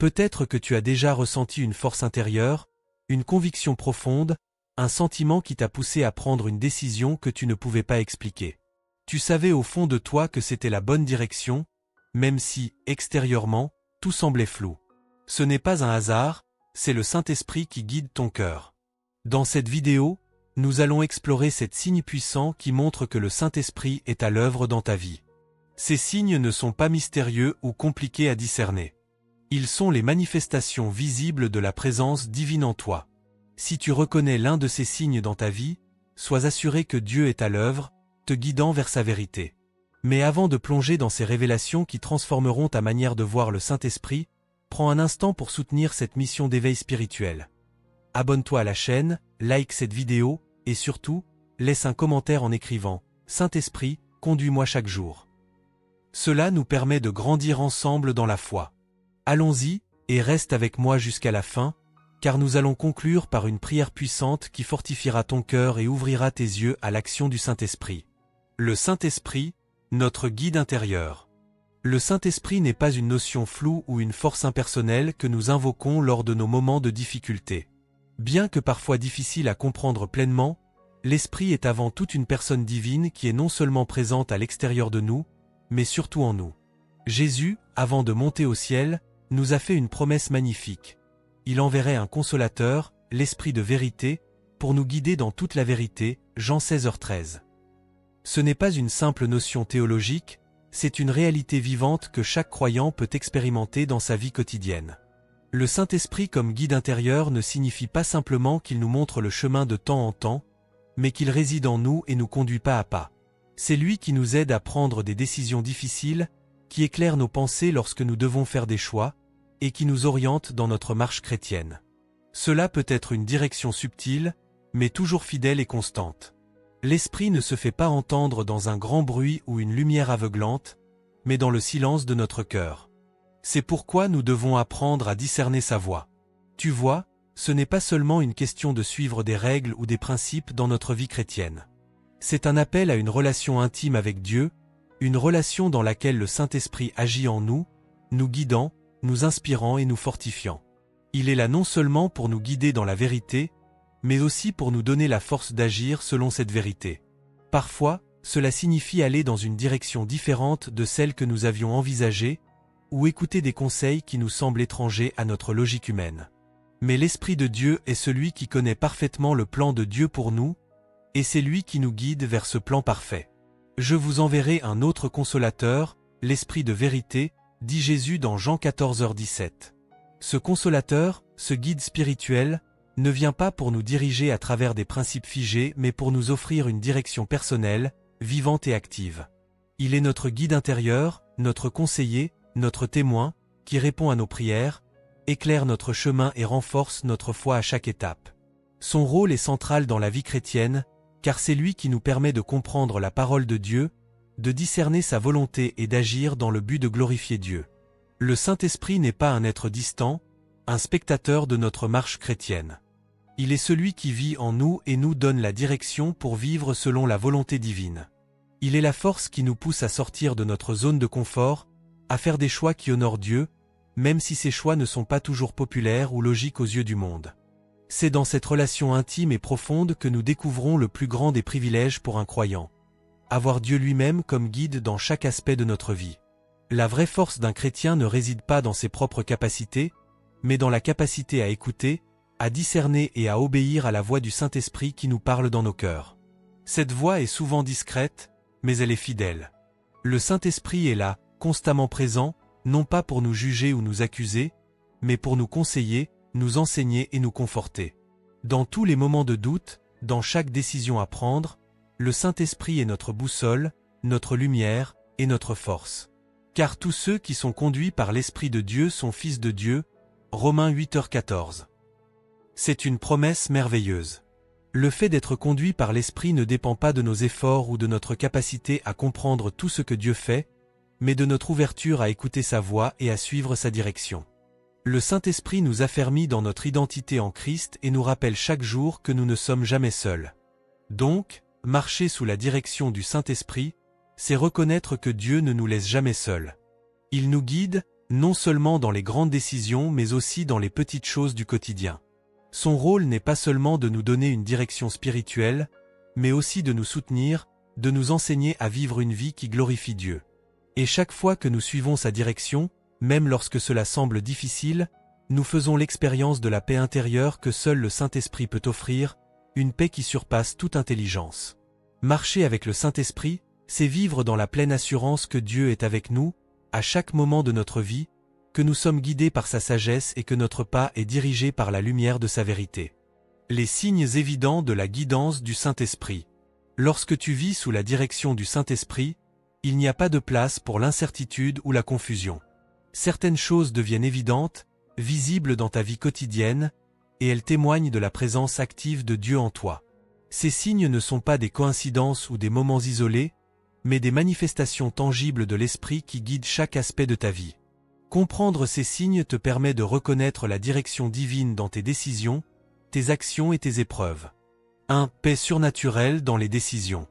Peut-être que tu as déjà ressenti une force intérieure, une conviction profonde, un sentiment qui t'a poussé à prendre une décision que tu ne pouvais pas expliquer. Tu savais au fond de toi que c'était la bonne direction, même si, extérieurement, tout semblait flou. Ce n'est pas un hasard, c'est le Saint-Esprit qui guide ton cœur. Dans cette vidéo, nous allons explorer cet signe puissant qui montre que le Saint-Esprit est à l'œuvre dans ta vie. Ces signes ne sont pas mystérieux ou compliqués à discerner. Ils sont les manifestations visibles de la présence divine en toi. Si tu reconnais l'un de ces signes dans ta vie, sois assuré que Dieu est à l'œuvre, te guidant vers sa vérité. Mais avant de plonger dans ces révélations qui transformeront ta manière de voir le Saint-Esprit, prends un instant pour soutenir cette mission d'éveil spirituel. Abonne-toi à la chaîne, like cette vidéo, et surtout, laisse un commentaire en écrivant « Saint-Esprit, conduis-moi chaque jour ». Cela nous permet de grandir ensemble dans la foi. Allons-y, et reste avec moi jusqu'à la fin, car nous allons conclure par une prière puissante qui fortifiera ton cœur et ouvrira tes yeux à l'action du Saint-Esprit. Le Saint-Esprit, notre guide intérieur. Le Saint-Esprit n'est pas une notion floue ou une force impersonnelle que nous invoquons lors de nos moments de difficulté. Bien que parfois difficile à comprendre pleinement, l'Esprit est avant tout une personne divine qui est non seulement présente à l'extérieur de nous, mais surtout en nous. Jésus, avant de monter au ciel, nous a fait une promesse magnifique. Il enverrait un consolateur, l'Esprit de vérité, pour nous guider dans toute la vérité, Jean 16h13. Ce n'est pas une simple notion théologique, c'est une réalité vivante que chaque croyant peut expérimenter dans sa vie quotidienne. Le Saint-Esprit comme guide intérieur ne signifie pas simplement qu'il nous montre le chemin de temps en temps, mais qu'il réside en nous et nous conduit pas à pas. C'est lui qui nous aide à prendre des décisions difficiles, qui éclaire nos pensées lorsque nous devons faire des choix, et qui nous oriente dans notre marche chrétienne. Cela peut être une direction subtile, mais toujours fidèle et constante. L'Esprit ne se fait pas entendre dans un grand bruit ou une lumière aveuglante, mais dans le silence de notre cœur. C'est pourquoi nous devons apprendre à discerner sa voix. Tu vois, ce n'est pas seulement une question de suivre des règles ou des principes dans notre vie chrétienne. C'est un appel à une relation intime avec Dieu, une relation dans laquelle le Saint-Esprit agit en nous, nous guidant, nous inspirant et nous fortifiant. Il est là non seulement pour nous guider dans la vérité, mais aussi pour nous donner la force d'agir selon cette vérité. Parfois, cela signifie aller dans une direction différente de celle que nous avions envisagée, ou écouter des conseils qui nous semblent étrangers à notre logique humaine. Mais l'Esprit de Dieu est celui qui connaît parfaitement le plan de Dieu pour nous, et c'est lui qui nous guide vers ce plan parfait. Je vous enverrai un autre consolateur, l'Esprit de vérité, dit Jésus dans Jean 14h17. Ce consolateur, ce guide spirituel, ne vient pas pour nous diriger à travers des principes figés mais pour nous offrir une direction personnelle, vivante et active. Il est notre guide intérieur, notre conseiller, notre témoin, qui répond à nos prières, éclaire notre chemin et renforce notre foi à chaque étape. Son rôle est central dans la vie chrétienne, car c'est lui qui nous permet de comprendre la parole de Dieu, de discerner sa volonté et d'agir dans le but de glorifier Dieu. Le Saint-Esprit n'est pas un être distant, un spectateur de notre marche chrétienne. Il est celui qui vit en nous et nous donne la direction pour vivre selon la volonté divine. Il est la force qui nous pousse à sortir de notre zone de confort, à faire des choix qui honorent Dieu, même si ces choix ne sont pas toujours populaires ou logiques aux yeux du monde. C'est dans cette relation intime et profonde que nous découvrons le plus grand des privilèges pour un croyant. Avoir Dieu lui-même comme guide dans chaque aspect de notre vie. La vraie force d'un chrétien ne réside pas dans ses propres capacités, mais dans la capacité à écouter, à discerner et à obéir à la voix du Saint-Esprit qui nous parle dans nos cœurs. Cette voix est souvent discrète, mais elle est fidèle. Le Saint-Esprit est là, constamment présent, non pas pour nous juger ou nous accuser, mais pour nous conseiller, nous enseigner et nous conforter. Dans tous les moments de doute, dans chaque décision à prendre, le Saint-Esprit est notre boussole, notre lumière et notre force. Car tous ceux qui sont conduits par l'Esprit de Dieu sont fils de Dieu, Romains 8h14. C'est une promesse merveilleuse. Le fait d'être conduit par l'Esprit ne dépend pas de nos efforts ou de notre capacité à comprendre tout ce que Dieu fait, mais de notre ouverture à écouter sa voix et à suivre sa direction. Le Saint-Esprit nous affermit dans notre identité en Christ et nous rappelle chaque jour que nous ne sommes jamais seuls. Donc, marcher sous la direction du Saint-Esprit, c'est reconnaître que Dieu ne nous laisse jamais seuls. Il nous guide, non seulement dans les grandes décisions mais aussi dans les petites choses du quotidien. Son rôle n'est pas seulement de nous donner une direction spirituelle, mais aussi de nous soutenir, de nous enseigner à vivre une vie qui glorifie Dieu. Et chaque fois que nous suivons sa direction, même lorsque cela semble difficile, nous faisons l'expérience de la paix intérieure que seul le Saint-Esprit peut offrir, une paix qui surpasse toute intelligence. Marcher avec le Saint-Esprit, c'est vivre dans la pleine assurance que Dieu est avec nous, à chaque moment de notre vie, que nous sommes guidés par sa sagesse et que notre pas est dirigé par la lumière de sa vérité. Les signes évidents de la guidance du Saint-Esprit. Lorsque tu vis sous la direction du Saint-Esprit, il n'y a pas de place pour l'incertitude ou la confusion. Certaines choses deviennent évidentes, visibles dans ta vie quotidienne, et elles témoignent de la présence active de Dieu en toi. Ces signes ne sont pas des coïncidences ou des moments isolés, mais des manifestations tangibles de l'Esprit qui guident chaque aspect de ta vie. Comprendre ces signes te permet de reconnaître la direction divine dans tes décisions, tes actions et tes épreuves. 1. Paix surnaturelle dans les décisions.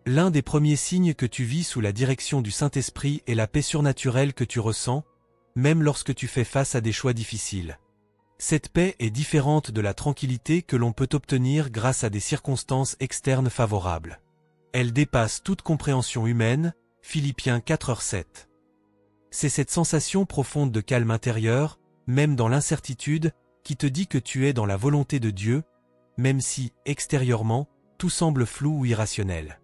L'un des premiers signes que tu vis sous la direction du Saint-Esprit est la paix surnaturelle que tu ressens, même lorsque tu fais face à des choix difficiles. Cette paix est différente de la tranquillité que l'on peut obtenir grâce à des circonstances externes favorables. Elle dépasse toute compréhension humaine, Philippiens 4:7. C'est cette sensation profonde de calme intérieur, même dans l'incertitude, qui te dit que tu es dans la volonté de Dieu, même si, extérieurement, tout semble flou ou irrationnel.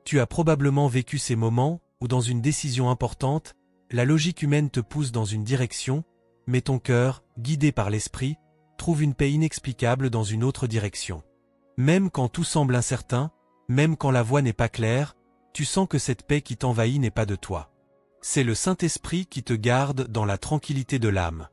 Tu as probablement vécu ces moments où dans une décision importante, la logique humaine te pousse dans une direction, mais ton cœur, guidé par l'Esprit, trouve une paix inexplicable dans une autre direction. Même quand tout semble incertain, même quand la voie n'est pas claire, tu sens que cette paix qui t'envahit n'est pas de toi. C'est le Saint-Esprit qui te garde dans la tranquillité de l'âme.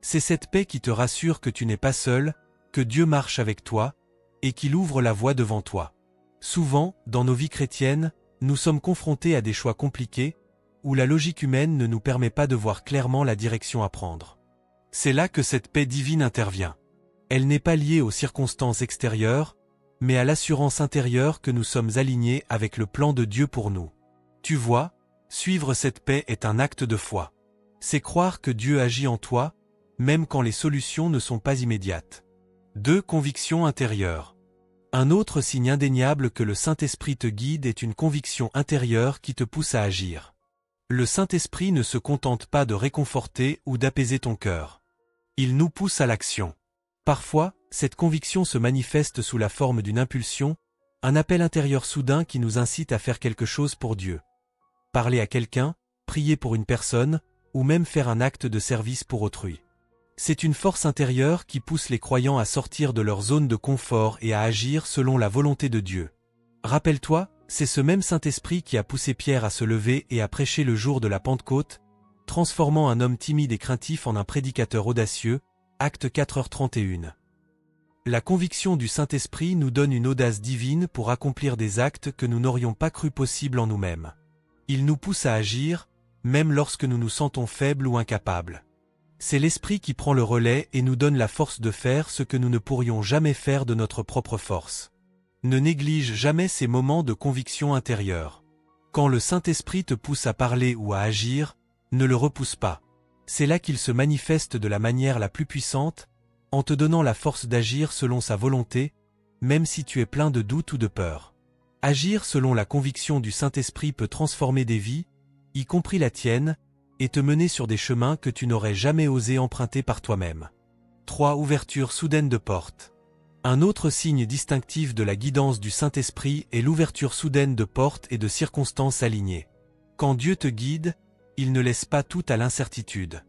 C'est cette paix qui te rassure que tu n'es pas seul, que Dieu marche avec toi, et qu'il ouvre la voie devant toi. Souvent, dans nos vies chrétiennes, nous sommes confrontés à des choix compliqués, où la logique humaine ne nous permet pas de voir clairement la direction à prendre. C'est là que cette paix divine intervient. Elle n'est pas liée aux circonstances extérieures, mais à l'assurance intérieure que nous sommes alignés avec le plan de Dieu pour nous. Tu vois, suivre cette paix est un acte de foi. C'est croire que Dieu agit en toi, même quand les solutions ne sont pas immédiates. 2. Conviction intérieure. Un autre signe indéniable que le Saint-Esprit te guide est une conviction intérieure qui te pousse à agir. Le Saint-Esprit ne se contente pas de réconforter ou d'apaiser ton cœur. Il nous pousse à l'action. Parfois, cette conviction se manifeste sous la forme d'une impulsion, un appel intérieur soudain qui nous incite à faire quelque chose pour Dieu. Parler à quelqu'un, prier pour une personne, ou même faire un acte de service pour autrui. C'est une force intérieure qui pousse les croyants à sortir de leur zone de confort et à agir selon la volonté de Dieu. Rappelle-toi, c'est ce même Saint-Esprit qui a poussé Pierre à se lever et à prêcher le jour de la Pentecôte, transformant un homme timide et craintif en un prédicateur audacieux, Actes 4h31. La conviction du Saint-Esprit nous donne une audace divine pour accomplir des actes que nous n'aurions pas cru possibles en nous-mêmes. Il nous pousse à agir, même lorsque nous nous sentons faibles ou incapables. C'est l'Esprit qui prend le relais et nous donne la force de faire ce que nous ne pourrions jamais faire de notre propre force. Ne néglige jamais ces moments de conviction intérieure. Quand le Saint-Esprit te pousse à parler ou à agir, ne le repousse pas. C'est là qu'il se manifeste de la manière la plus puissante, en te donnant la force d'agir selon sa volonté, même si tu es plein de doutes ou de peur. Agir selon la conviction du Saint-Esprit peut transformer des vies, y compris la tienne, et te mener sur des chemins que tu n'aurais jamais osé emprunter par toi-même. 3. Ouverture soudaine de portes. Un autre signe distinctif de la guidance du Saint-Esprit est l'ouverture soudaine de portes et de circonstances alignées. Quand Dieu te guide, il ne laisse pas tout à l'incertitude.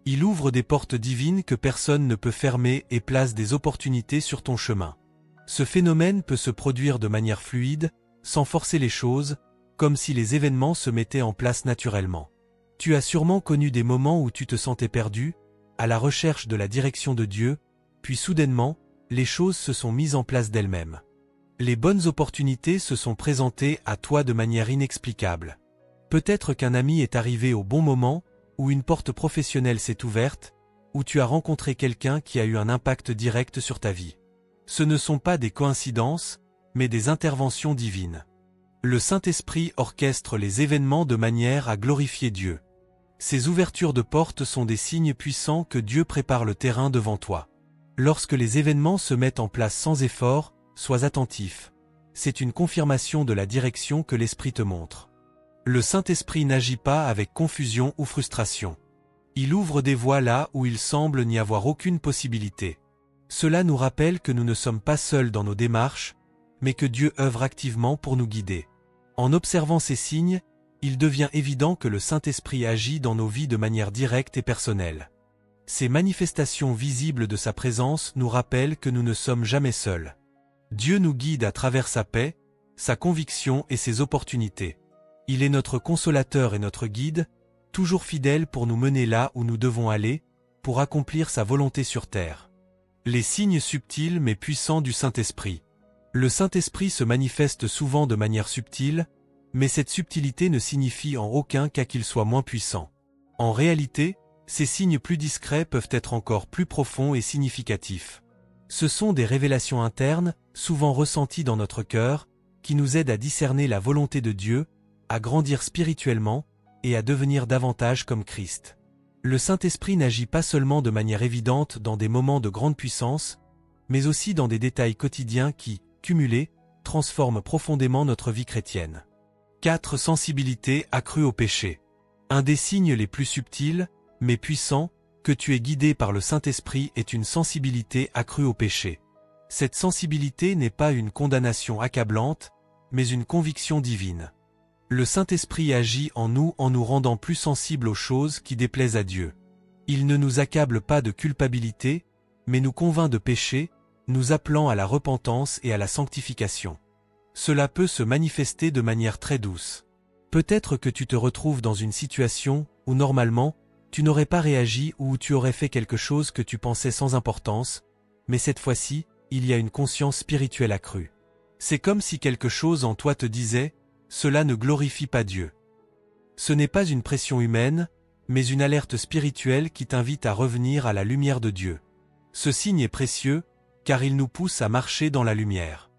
Il ouvre des portes divines que personne ne peut fermer et place des opportunités sur ton chemin. Ce phénomène peut se produire de manière fluide, sans forcer les choses, comme si les événements se mettaient en place naturellement. Tu as sûrement connu des moments où tu te sentais perdu, à la recherche de la direction de Dieu, puis soudainement, les choses se sont mises en place d'elles-mêmes. Les bonnes opportunités se sont présentées à toi de manière inexplicable. Peut-être qu'un ami est arrivé au bon moment, ou une porte professionnelle s'est ouverte, ou tu as rencontré quelqu'un qui a eu un impact direct sur ta vie. Ce ne sont pas des coïncidences, mais des interventions divines. Le Saint-Esprit orchestre les événements de manière à glorifier Dieu. Ces ouvertures de portes sont des signes puissants que Dieu prépare le terrain devant toi. Lorsque les événements se mettent en place sans effort, sois attentif. C'est une confirmation de la direction que l'Esprit te montre. Le Saint-Esprit n'agit pas avec confusion ou frustration. Il ouvre des voies là où il semble n'y avoir aucune possibilité. Cela nous rappelle que nous ne sommes pas seuls dans nos démarches, mais que Dieu œuvre activement pour nous guider. En observant ces signes, il devient évident que le Saint-Esprit agit dans nos vies de manière directe et personnelle. Ces manifestations visibles de sa présence nous rappellent que nous ne sommes jamais seuls. Dieu nous guide à travers sa paix, sa conviction et ses opportunités. Il est notre consolateur et notre guide, toujours fidèle pour nous mener là où nous devons aller, pour accomplir sa volonté sur terre. Les signes subtils mais puissants du Saint-Esprit. Le Saint-Esprit se manifeste souvent de manière subtile, mais cette subtilité ne signifie en aucun cas qu'il soit moins puissant. En réalité, ces signes plus discrets peuvent être encore plus profonds et significatifs. Ce sont des révélations internes, souvent ressenties dans notre cœur, qui nous aident à discerner la volonté de Dieu, à grandir spirituellement et à devenir davantage comme Christ. Le Saint-Esprit n'agit pas seulement de manière évidente dans des moments de grande puissance, mais aussi dans des détails quotidiens qui, cumulés, transforment profondément notre vie chrétienne. 4. Sensibilité accrue au péché. Un des signes les plus subtils, mais puissants, que tu es guidé par le Saint-Esprit est une sensibilité accrue au péché. Cette sensibilité n'est pas une condamnation accablante, mais une conviction divine. Le Saint-Esprit agit en nous rendant plus sensibles aux choses qui déplaisent à Dieu. Il ne nous accable pas de culpabilité, mais nous convainc de péché, nous appelant à la repentance et à la sanctification. Cela peut se manifester de manière très douce. Peut-être que tu te retrouves dans une situation où normalement, tu n'aurais pas réagi ou où tu aurais fait quelque chose que tu pensais sans importance, mais cette fois-ci, il y a une conscience spirituelle accrue. C'est comme si quelque chose en toi te disait « Cela ne glorifie pas Dieu ». Ce n'est pas une pression humaine, mais une alerte spirituelle qui t'invite à revenir à la lumière de Dieu. Ce signe est précieux, car il nous pousse à marcher dans la lumière.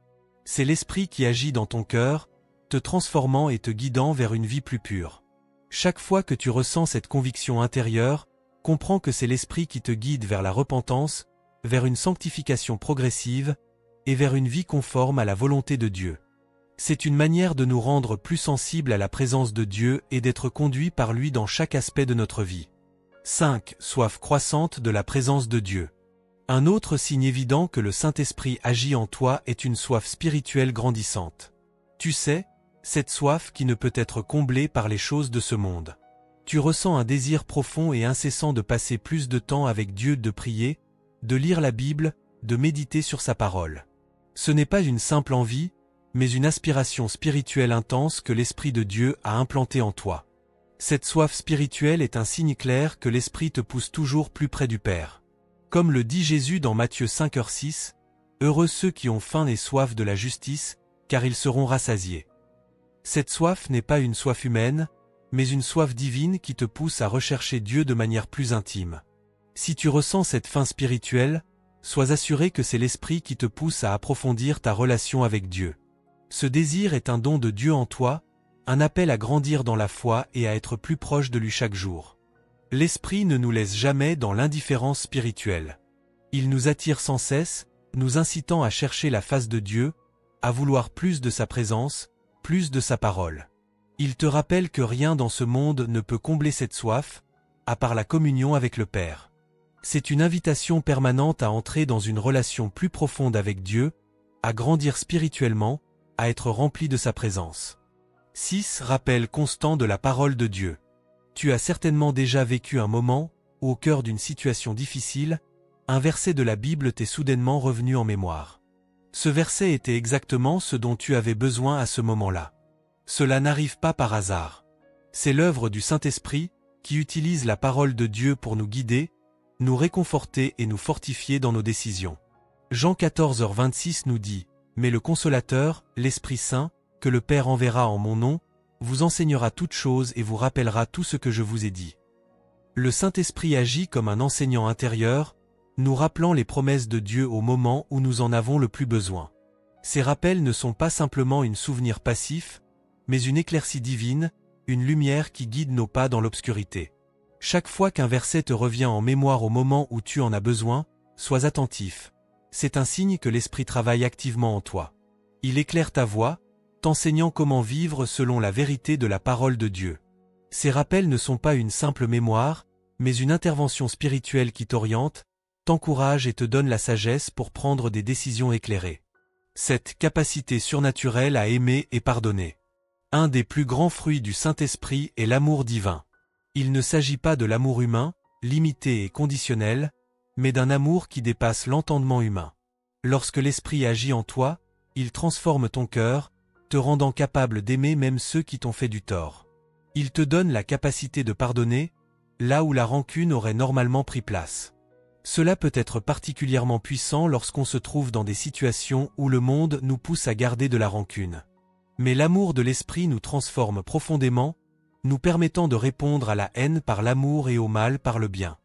C'est l'Esprit qui agit dans ton cœur, te transformant et te guidant vers une vie plus pure. Chaque fois que tu ressens cette conviction intérieure, comprends que c'est l'Esprit qui te guide vers la repentance, vers une sanctification progressive, et vers une vie conforme à la volonté de Dieu. C'est une manière de nous rendre plus sensibles à la présence de Dieu et d'être conduits par lui dans chaque aspect de notre vie. 5. Soif croissante de la présence de Dieu. Un autre signe évident que le Saint-Esprit agit en toi est une soif spirituelle grandissante. Tu sais, cette soif qui ne peut être comblée par les choses de ce monde. Tu ressens un désir profond et incessant de passer plus de temps avec Dieu, de prier, de lire la Bible, de méditer sur sa parole. Ce n'est pas une simple envie, mais une aspiration spirituelle intense que l'Esprit de Dieu a implantée en toi. Cette soif spirituelle est un signe clair que l'Esprit te pousse toujours plus près du Père. Comme le dit Jésus dans Matthieu 5h6, « Heureux ceux qui ont faim et soif de la justice, car ils seront rassasiés. » Cette soif n'est pas une soif humaine, mais une soif divine qui te pousse à rechercher Dieu de manière plus intime. Si tu ressens cette faim spirituelle, sois assuré que c'est l'Esprit qui te pousse à approfondir ta relation avec Dieu. Ce désir est un don de Dieu en toi, un appel à grandir dans la foi et à être plus proche de lui chaque jour. L'Esprit ne nous laisse jamais dans l'indifférence spirituelle. Il nous attire sans cesse, nous incitant à chercher la face de Dieu, à vouloir plus de sa présence, plus de sa parole. Il te rappelle que rien dans ce monde ne peut combler cette soif, à part la communion avec le Père. C'est une invitation permanente à entrer dans une relation plus profonde avec Dieu, à grandir spirituellement, à être rempli de sa présence. 6. Rappel constant de la parole de Dieu. Tu as certainement déjà vécu un moment où, au cœur d'une situation difficile, un verset de la Bible t'est soudainement revenu en mémoire. Ce verset était exactement ce dont tu avais besoin à ce moment-là. Cela n'arrive pas par hasard. C'est l'œuvre du Saint-Esprit qui utilise la parole de Dieu pour nous guider, nous réconforter et nous fortifier dans nos décisions. Jean 14h26 nous dit « Mais le Consolateur, l'Esprit Saint, que le Père enverra en mon nom, vous enseignera toutes choses et vous rappellera tout ce que je vous ai dit. » Le Saint-Esprit agit comme un enseignant intérieur, nous rappelant les promesses de Dieu au moment où nous en avons le plus besoin. Ces rappels ne sont pas simplement un souvenir passif, mais une éclaircie divine, une lumière qui guide nos pas dans l'obscurité. Chaque fois qu'un verset te revient en mémoire au moment où tu en as besoin, sois attentif. C'est un signe que l'Esprit travaille activement en toi. Il éclaire ta voie, t'enseignant comment vivre selon la vérité de la parole de Dieu. Ces rappels ne sont pas une simple mémoire, mais une intervention spirituelle qui t'oriente, t'encourage et te donne la sagesse pour prendre des décisions éclairées. Cette capacité surnaturelle à aimer et pardonner. Un des plus grands fruits du Saint-Esprit est l'amour divin. Il ne s'agit pas de l'amour humain, limité et conditionnel, mais d'un amour qui dépasse l'entendement humain. Lorsque l'Esprit agit en toi, il transforme ton cœur, te rendant capable d'aimer même ceux qui t'ont fait du tort. Il te donne la capacité de pardonner, là où la rancune aurait normalement pris place. Cela peut être particulièrement puissant lorsqu'on se trouve dans des situations où le monde nous pousse à garder de la rancune. Mais l'amour de l'Esprit nous transforme profondément, nous permettant de répondre à la haine par l'amour et au mal par le bien.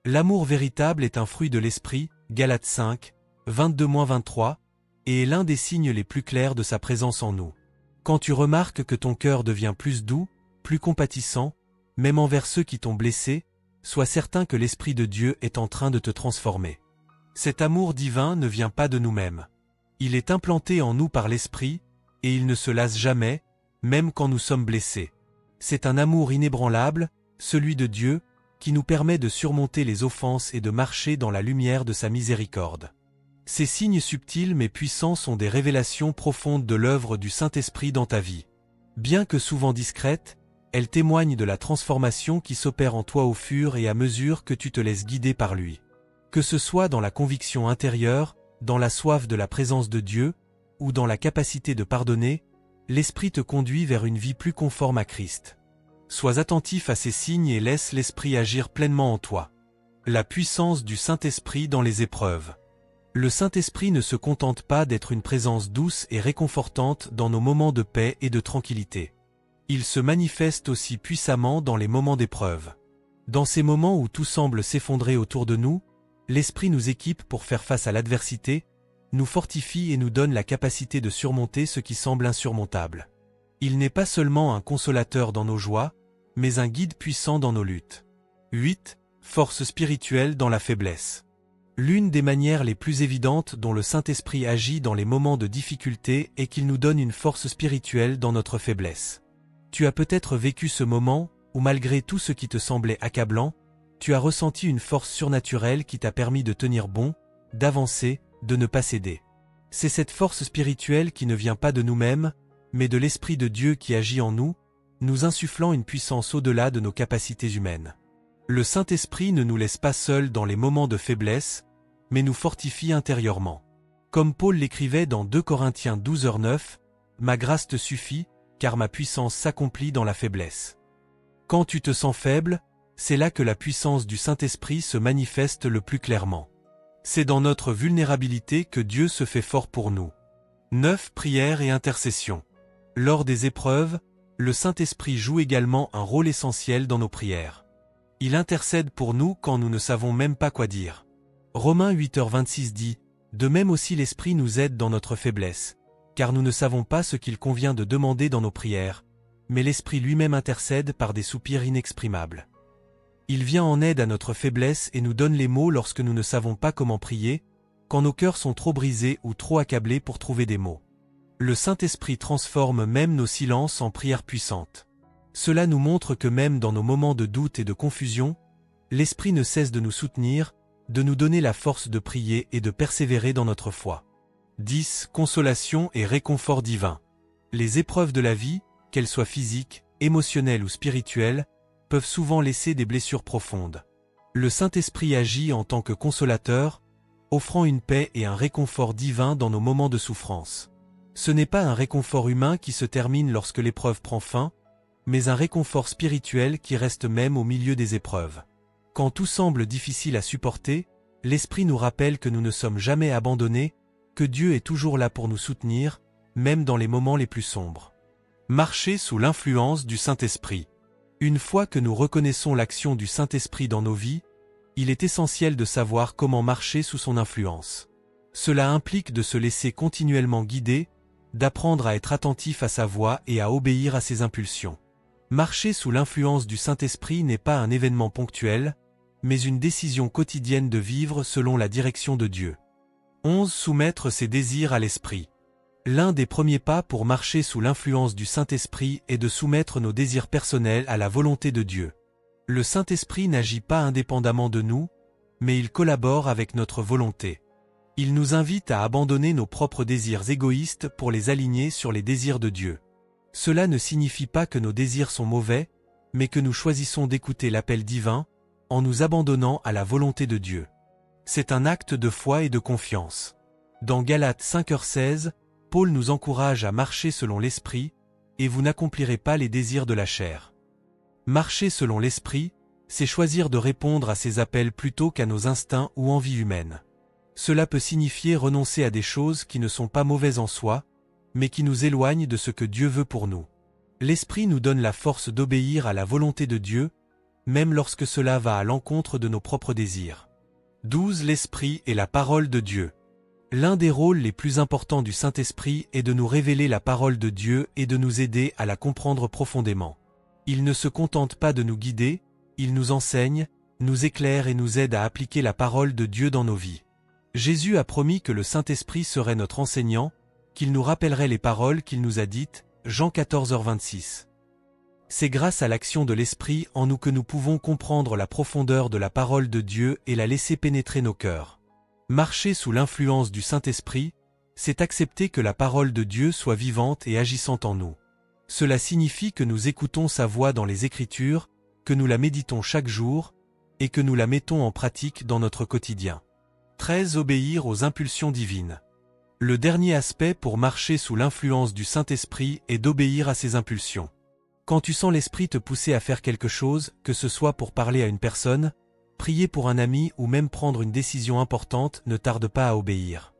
L'amour véritable est un fruit de l'Esprit, Galates 5, 22-23, et est l'un des signes les plus clairs de sa présence en nous. Quand tu remarques que ton cœur devient plus doux, plus compatissant, même envers ceux qui t'ont blessé, sois certain que l'Esprit de Dieu est en train de te transformer. Cet amour divin ne vient pas de nous-mêmes. Il est implanté en nous par l'Esprit, et il ne se lasse jamais, même quand nous sommes blessés. C'est un amour inébranlable, celui de Dieu, qui nous permet de surmonter les offenses et de marcher dans la lumière de sa miséricorde. Ces signes subtils mais puissants sont des révélations profondes de l'œuvre du Saint-Esprit dans ta vie. Bien que souvent discrètes, elles témoignent de la transformation qui s'opère en toi au fur et à mesure que tu te laisses guider par lui. Que ce soit dans la conviction intérieure, dans la soif de la présence de Dieu, ou dans la capacité de pardonner, l'Esprit te conduit vers une vie plus conforme à Christ. Sois attentif à ces signes et laisse l'Esprit agir pleinement en toi. La puissance du Saint-Esprit dans les épreuves. Le Saint-Esprit ne se contente pas d'être une présence douce et réconfortante dans nos moments de paix et de tranquillité. Il se manifeste aussi puissamment dans les moments d'épreuve. Dans ces moments où tout semble s'effondrer autour de nous, l'Esprit nous équipe pour faire face à l'adversité, nous fortifie et nous donne la capacité de surmonter ce qui semble insurmontable. Il n'est pas seulement un consolateur dans nos joies, mais un guide puissant dans nos luttes. 8. Force spirituelle dans la faiblesse. L'une des manières les plus évidentes dont le Saint-Esprit agit dans les moments de difficulté est qu'il nous donne une force spirituelle dans notre faiblesse. Tu as peut-être vécu ce moment où malgré tout ce qui te semblait accablant, tu as ressenti une force surnaturelle qui t'a permis de tenir bon, d'avancer, de ne pas céder. C'est cette force spirituelle qui ne vient pas de nous-mêmes, mais de l'Esprit de Dieu qui agit en nous, nous insufflant une puissance au-delà de nos capacités humaines. Le Saint-Esprit ne nous laisse pas seuls dans les moments de faiblesse, mais nous fortifie intérieurement. Comme Paul l'écrivait dans 2 Corinthiens 12:9, « Ma grâce te suffit, car ma puissance s'accomplit dans la faiblesse. » Quand tu te sens faible, c'est là que la puissance du Saint-Esprit se manifeste le plus clairement. C'est dans notre vulnérabilité que Dieu se fait fort pour nous. 9. Prière et intercession. Lors des épreuves, le Saint-Esprit joue également un rôle essentiel dans nos prières. Il intercède pour nous quand nous ne savons même pas quoi dire. Romains 8h26 dit « De même aussi l'Esprit nous aide dans notre faiblesse, car nous ne savons pas ce qu'il convient de demander dans nos prières, mais l'Esprit lui-même intercède par des soupirs inexprimables. » Il vient en aide à notre faiblesse et nous donne les mots lorsque nous ne savons pas comment prier, quand nos cœurs sont trop brisés ou trop accablés pour trouver des mots. Le Saint-Esprit transforme même nos silences en prières puissantes. Cela nous montre que même dans nos moments de doute et de confusion, l'Esprit ne cesse de nous soutenir, de nous donner la force de prier et de persévérer dans notre foi. 10. Consolation et réconfort divin. Les épreuves de la vie, qu'elles soient physiques, émotionnelles ou spirituelles, peuvent souvent laisser des blessures profondes. Le Saint-Esprit agit en tant que consolateur, offrant une paix et un réconfort divin dans nos moments de souffrance. Ce n'est pas un réconfort humain qui se termine lorsque l'épreuve prend fin, mais un réconfort spirituel qui reste même au milieu des épreuves. Quand tout semble difficile à supporter, l'Esprit nous rappelle que nous ne sommes jamais abandonnés, que Dieu est toujours là pour nous soutenir, même dans les moments les plus sombres. Marcher sous l'influence du Saint-Esprit. Une fois que nous reconnaissons l'action du Saint-Esprit dans nos vies, il est essentiel de savoir comment marcher sous son influence. Cela implique de se laisser continuellement guider, d'apprendre à être attentif à sa voix et à obéir à ses impulsions. Marcher sous l'influence du Saint-Esprit n'est pas un événement ponctuel, mais une décision quotidienne de vivre selon la direction de Dieu. 11. Soumettre ses désirs à l'Esprit. L'un des premiers pas pour marcher sous l'influence du Saint-Esprit est de soumettre nos désirs personnels à la volonté de Dieu. Le Saint-Esprit n'agit pas indépendamment de nous, mais il collabore avec notre volonté. Il nous invite à abandonner nos propres désirs égoïstes pour les aligner sur les désirs de Dieu. Cela ne signifie pas que nos désirs sont mauvais, mais que nous choisissons d'écouter l'appel divin, en nous abandonnant à la volonté de Dieu. C'est un acte de foi et de confiance. Dans Galates 5h16, Paul nous encourage à marcher selon l'Esprit, et vous n'accomplirez pas les désirs de la chair. Marcher selon l'Esprit, c'est choisir de répondre à ses appels plutôt qu'à nos instincts ou envies humaines. Cela peut signifier renoncer à des choses qui ne sont pas mauvaises en soi, mais qui nous éloignent de ce que Dieu veut pour nous. L'Esprit nous donne la force d'obéir à la volonté de Dieu, même lorsque cela va à l'encontre de nos propres désirs. 12. L'Esprit et la parole de Dieu. L'un des rôles les plus importants du Saint-Esprit est de nous révéler la parole de Dieu et de nous aider à la comprendre profondément. Il ne se contente pas de nous guider, il nous enseigne, nous éclaire et nous aide à appliquer la parole de Dieu dans nos vies. Jésus a promis que le Saint-Esprit serait notre enseignant, qu'il nous rappellerait les paroles qu'il nous a dites, Jean 14h26. C'est grâce à l'action de l'Esprit en nous que nous pouvons comprendre la profondeur de la parole de Dieu et la laisser pénétrer nos cœurs. Marcher sous l'influence du Saint-Esprit, c'est accepter que la parole de Dieu soit vivante et agissante en nous. Cela signifie que nous écoutons sa voix dans les Écritures, que nous la méditons chaque jour, et que nous la mettons en pratique dans notre quotidien. 13. Obéir aux impulsions divines. Le dernier aspect pour marcher sous l'influence du Saint-Esprit est d'obéir à ses impulsions. Quand tu sens l'Esprit te pousser à faire quelque chose, que ce soit pour parler à une personne, prier pour un ami ou même prendre une décision importante, ne tarde pas à obéir.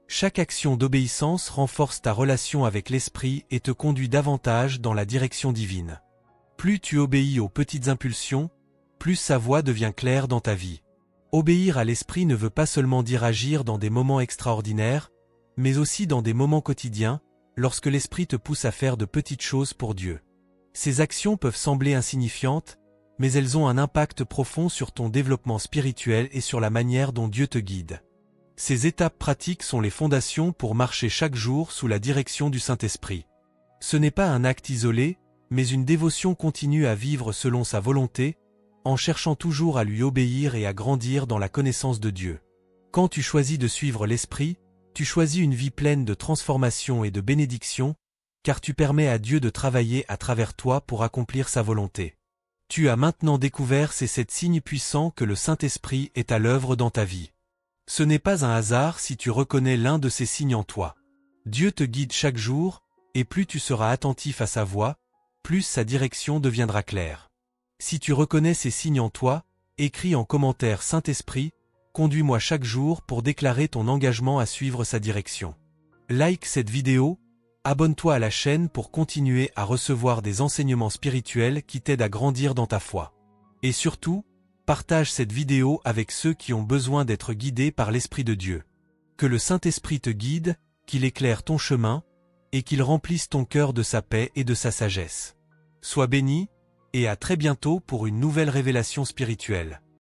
Chaque action d'obéissance renforce ta relation avec l'Esprit et te conduit davantage dans la direction divine. Plus tu obéis aux petites impulsions, plus sa voix devient claire dans ta vie. Obéir à l'Esprit ne veut pas seulement dire agir dans des moments extraordinaires, mais aussi dans des moments quotidiens, lorsque l'Esprit te pousse à faire de petites choses pour Dieu. Ces actions peuvent sembler insignifiantes, mais elles ont un impact profond sur ton développement spirituel et sur la manière dont Dieu te guide. Ces étapes pratiques sont les fondations pour marcher chaque jour sous la direction du Saint-Esprit. Ce n'est pas un acte isolé, mais une dévotion continue à vivre selon sa volonté, en cherchant toujours à lui obéir et à grandir dans la connaissance de Dieu. Quand tu choisis de suivre l'Esprit, tu choisis une vie pleine de transformation et de bénédiction, car tu permets à Dieu de travailler à travers toi pour accomplir sa volonté. Tu as maintenant découvert ces 7 signes puissants que le Saint-Esprit est à l'œuvre dans ta vie. Ce n'est pas un hasard si tu reconnais l'un de ces signes en toi. Dieu te guide chaque jour, et plus tu seras attentif à sa voix, plus sa direction deviendra claire. Si tu reconnais ces signes en toi, écris en commentaire Saint-Esprit, conduis-moi chaque jour pour déclarer ton engagement à suivre sa direction. Like cette vidéo, abonne-toi à la chaîne pour continuer à recevoir des enseignements spirituels qui t'aident à grandir dans ta foi. Et surtout, partage cette vidéo avec ceux qui ont besoin d'être guidés par l'Esprit de Dieu. Que le Saint-Esprit te guide, qu'il éclaire ton chemin, et qu'il remplisse ton cœur de sa paix et de sa sagesse. Sois béni, et à très bientôt pour une nouvelle révélation spirituelle.